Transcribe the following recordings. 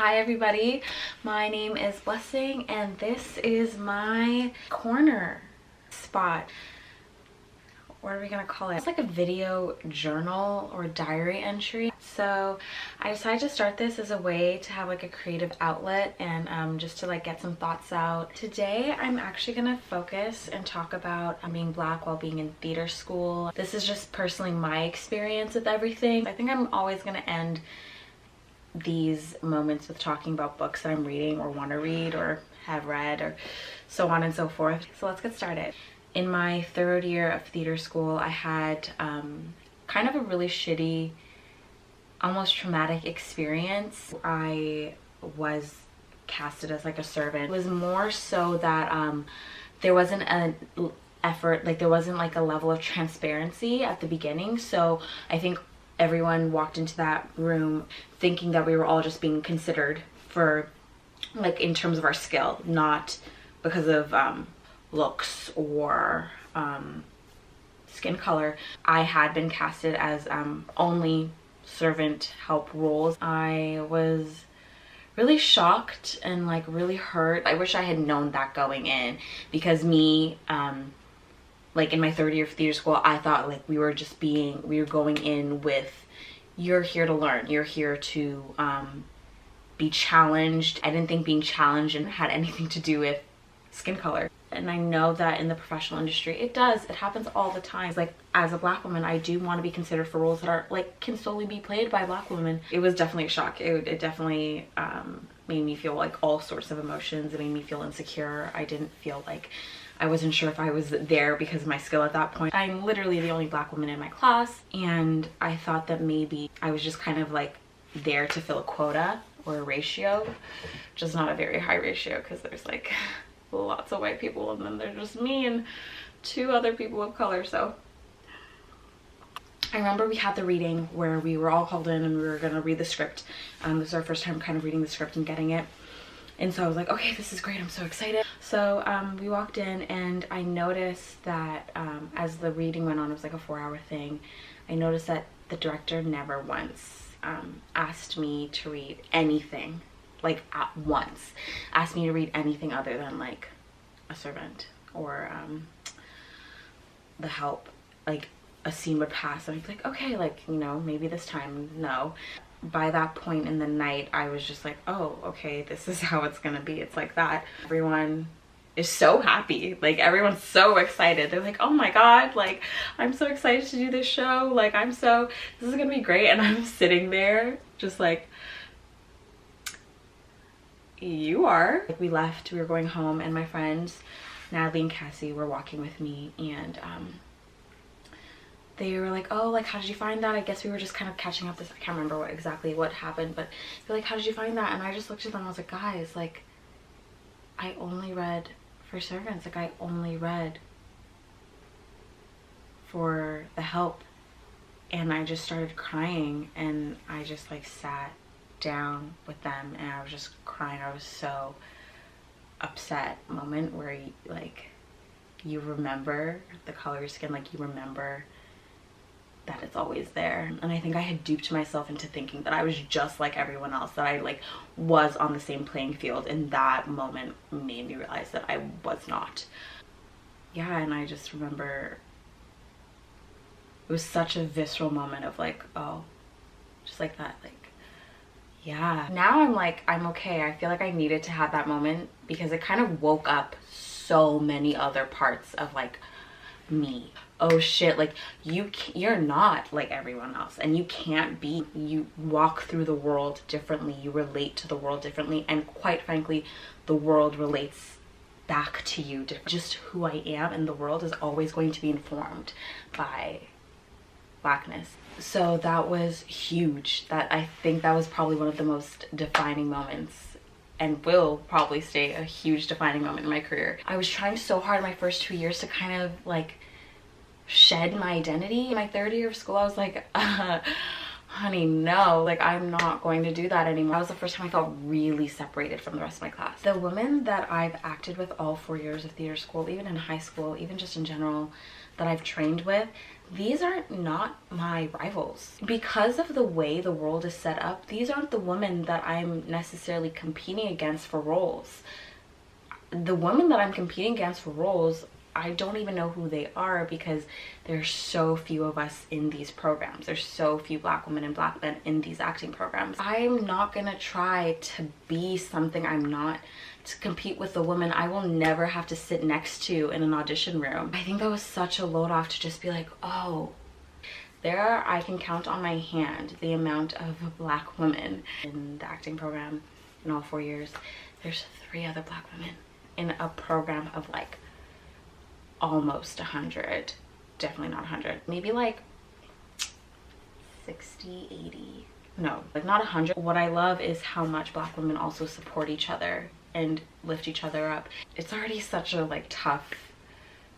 Hi everybody, my name is Blessing and this is my corner spot. What are we gonna call it? It's like a video journal or diary entry. So I decided to start this as a way to have like a creative outlet and just to like get some thoughts out. Today I'm actually gonna focus and talk about being Black while being in theater school. This is just personally my experience with everything. I think I'm always gonna end these moments with talking about books that I'm reading or want to read or have read or so on and so forth. So let's get started. In my third year of theater school, I had kind of a really shitty, almost traumatic experience. I was casted as like a servant. It was more so that there wasn't an effort, like there wasn't like a level of transparency at the beginning. So I think everyone walked into that room thinking that we were all just being considered for like in terms of our skill, not because of looks or skin color. I had been casted as only servant help roles. I was really shocked and like really hurt. I wish I had known that going in, because me like in my third year of theater school, I thought like we were going in with, you're here to learn, you're here to be challenged. I didn't think being challenged and had anything to do with skin color. And I know that in the professional industry, it happens all the time. It's like, as a Black woman, I do want to be considered for roles that are like, can solely be played by Black women. It was definitely a shock. It definitely made me feel like all sorts of emotions. It made me feel insecure. I didn't feel like, I wasn't sure if I was there because of my skill at that point. I'm literally the only Black woman in my class, and I thought that maybe I was just kind of like there to fill a quota or a ratio, just not a very high ratio, because there's like lots of white people and then there's just me and two other people of color. So I remember we had the reading where we were all called in and we were gonna read the script. This was our first time kind of reading the script and getting it. And so I was like, okay, this is great, I'm so excited. So we walked in and I noticed that as the reading went on, it was like a 4-hour thing. I noticed that the director never once asked me to read anything, like at once, asked me to read anything other than like a servant or the help. Like a scene would pass and I'd be like, okay, like, you know, maybe this time, no. By that point in the night, I was just like, oh, okay, this is how it's gonna be. It's like that. Everyone is so happy. Like, everyone's so excited. They're like, oh my God, like, I'm so excited to do this show. Like, this is gonna be great. And I'm sitting there just like, you are. Like, we left, we were going home, and my friends, Natalie and Cassie, were walking with me, and they were like, oh, like, how did you find that? I guess we were just kind of catching up. I can't remember exactly what happened, but they're like, how did you find that? And I just looked at them, I was like, guys, like, I only read for servants. Like, I only read for the help. And I just started crying, and I just like sat down with them and I was just crying. I was so upset. Moment where you remember the color of your skin, like you remember that it's always there. And I think I had duped myself into thinking that I was just like everyone else, that I like was on the same playing field, and that moment made me realize that I was not. Yeah, and I just remember it was such a visceral moment of like, oh, just like that, like, yeah. Now I'm like, I'm okay. I feel like I needed to have that moment because it kind of woke up so many other parts of like me. Oh shit, like you're not like everyone else, and you can't be. You walk through the world differently, you relate to the world differently, and quite frankly, the world relates back to you differently. Just who I am in the world is always going to be informed by Blackness. So that was huge. I think that was probably one of the most defining moments, and will probably stay a huge defining moment in my career. I was trying so hard in my first 2 years to kind of like shed my identity. In my third year of school, I was like, honey, no, like I'm not going to do that anymore. That was the first time I felt really separated from the rest of my class. The women that I've acted with all 4 years of theater school, even in high school, even just in general, that I've trained with, these are not my rivals. Because of the way the world is set up, these aren't the women that I'm necessarily competing against for roles. The women that I'm competing against for roles, I don't even know who they are, because there's so few of us in these programs. There's so few Black women and Black men in these acting programs. I'm not gonna try to be something I'm not, to compete with the woman I will never have to sit next to in an audition room. I think that was such a load off to just be like, oh, there I can count on my hand the amount of Black women in the acting program in all 4 years. There's 3 other Black women in a program of like almost 100, definitely not 100, maybe like 60, 80, no, like not 100. What I love is how much Black women also support each other and lift each other up. It's already such a like tough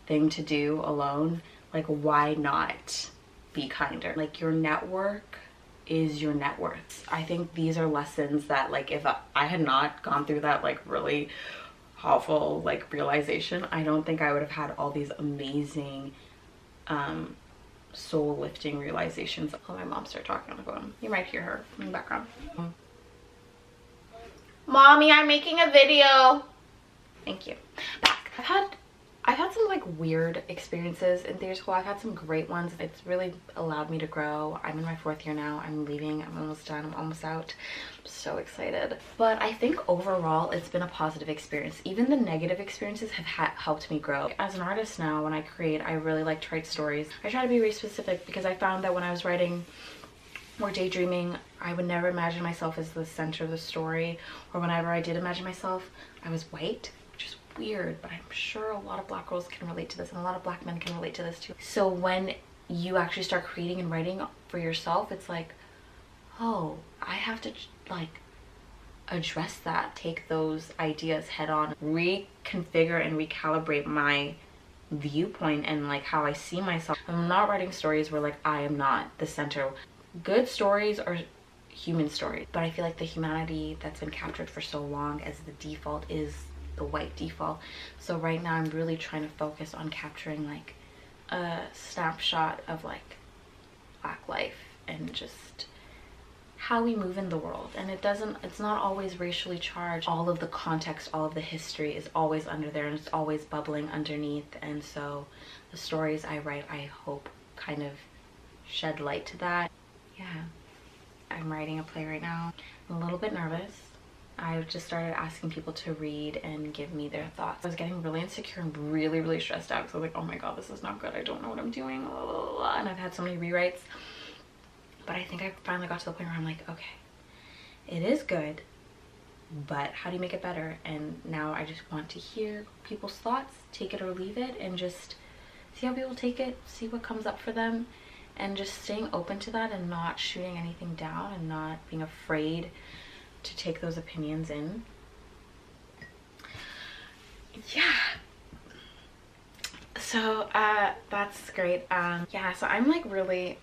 thing to do alone. Like, why not be kinder? Like, your network is your net worth. I think these are lessons that, like, if I had not gone through that like really awful like realization, I don't think I would have had all these amazing soul lifting realizations. Oh, my mom started talking on the phone. You might hear her in the background. Mommy, I'm making a video. Thank you. Back. I've had some like weird experiences in theater school. I've had some great ones. It's really allowed me to grow. I'm in my 4th year now. I'm leaving. I'm almost done. I'm almost out. I'm so excited. But I think overall it's been a positive experience. Even the negative experiences have helped me grow. As an artist now, when I create, I really like to write stories. I try to be really specific, because I found that when I was writing or daydreaming, I would never imagine myself as the center of the story. Or whenever I did imagine myself, I was white, which is weird, but I'm sure a lot of Black girls can relate to this, and a lot of Black men can relate to this too. So when you actually start creating and writing for yourself, it's like, oh, I have to like address that, take those ideas head on, reconfigure and recalibrate my viewpoint and like how I see myself. I'm not writing stories where like I am not the center. Good stories are human stories, but I feel like the humanity that's been captured for so long as the default is the white default. So right now I'm really trying to focus on capturing like a snapshot of like Black life and just how we move in the world. And it's not always racially charged. All of the context, all of the history is always under there, and it's always bubbling underneath. And so the stories I write, I hope kind of shed light to that. Yeah, I'm writing a play right now. I'm a little bit nervous. I just started asking people to read and give me their thoughts. I was getting really insecure and really stressed out, because I was like, oh my god, this is not good. I don't know what I'm doing. And I've had so many rewrites. But I think I finally got to the point where I'm like, okay, it is good, but how do you make it better? And now I just want to hear people's thoughts, take it or leave it, and just see how people take it, see what comes up for them, and just staying open to that and not shooting anything down and not being afraid to take those opinions in. Yeah. So that's great. Yeah, so I'm like really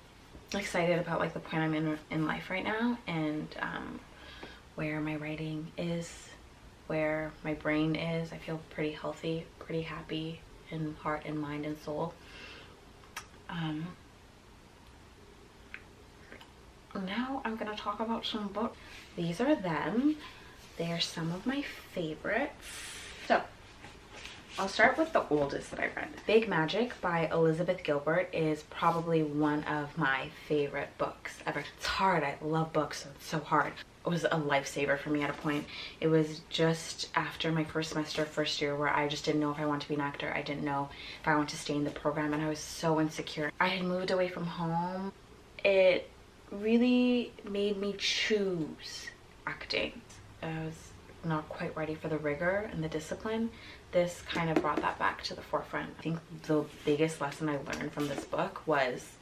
excited about like the point I'm in life right now, and where my writing is, where my brain is. I feel pretty healthy, pretty happy in heart and mind and soul. Now I'm gonna talk about some books. These are them. They are some of my favorites. So I'll start with the oldest that I read. Big Magic by Elizabeth Gilbert is probably one of my favorite books ever. It's hard. I love books. It's so hard. It was a lifesaver for me at a point. It was just after my first semester, first year, where I just didn't know if I wanted to be an actor. I didn't know if I wanted to stay in the program, and I was so insecure. I had moved away from home. It really made me choose acting. I was not quite ready for the rigor and the discipline. This kind of brought that back to the forefront. I think the biggest lesson I learned from this book was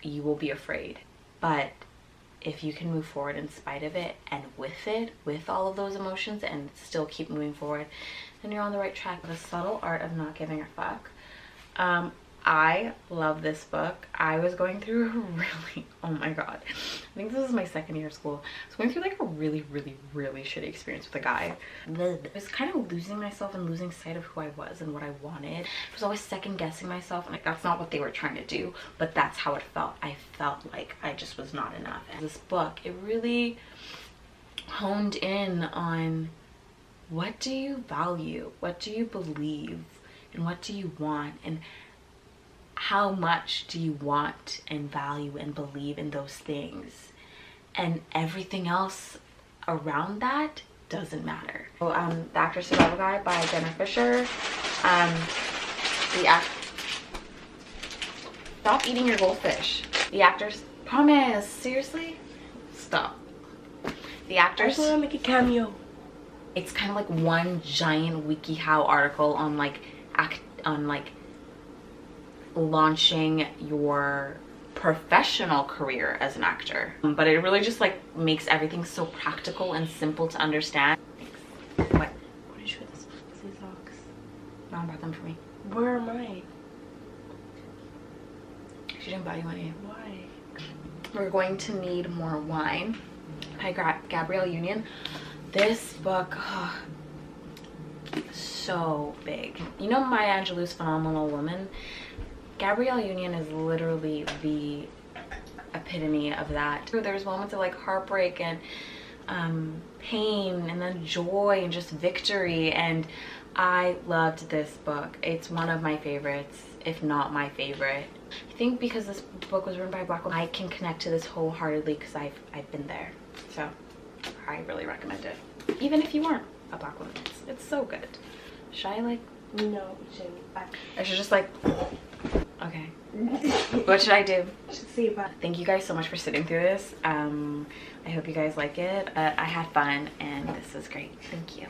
you will be afraid, but if you can move forward in spite of it and with it, with all of those emotions, and still keep moving forward, then you're on the right track. The Subtle Art of Not Giving a Fuck. I love this book. I was going through a really, oh my god, I think this was my second year of school. I was going through like a really shitty experience with a guy. I was kind of losing myself and losing sight of who I was and what I wanted. I was always second guessing myself, and like that's not what they were trying to do, but that's how it felt. I felt like I just was not enough. And this book, it really honed in on, what do you value, what do you believe, and what do you want, and how much do you want and value and believe in those things, and everything else around that doesn't matter. So, The Actor's Survival Guide by Jenna Fisher. Stop eating your goldfish. The Actor's, promise, seriously? Stop. The Actor's, I just want to make a cameo. it's kind of like one giant WikiHow article on like launching your professional career as an actor, but it really just like makes everything so practical and simple to understand. What did you put this? These socks. Mom bought them for me. Where am I? She didn't buy you any. Why? We're going to need more wine by Gabrielle Union. This book, oh, so big. You know Maya Angelou's Phenomenal Woman? Gabrielle Union is literally the epitome of that. There's moments of like heartbreak and pain, and then joy and just victory, and I loved this book. It's one of my favorites, if not my favorite. I think because this book was written by a Black woman, I can connect to this wholeheartedly because I've been there. So I really recommend it, even if you weren't a Black woman. It's so good. Should I like? No, you shouldn't. I should just like. Okay. What should I do? Should see about. Thank you guys so much for sitting through this. I hope you guys like it. I had fun and this was great. Thank you.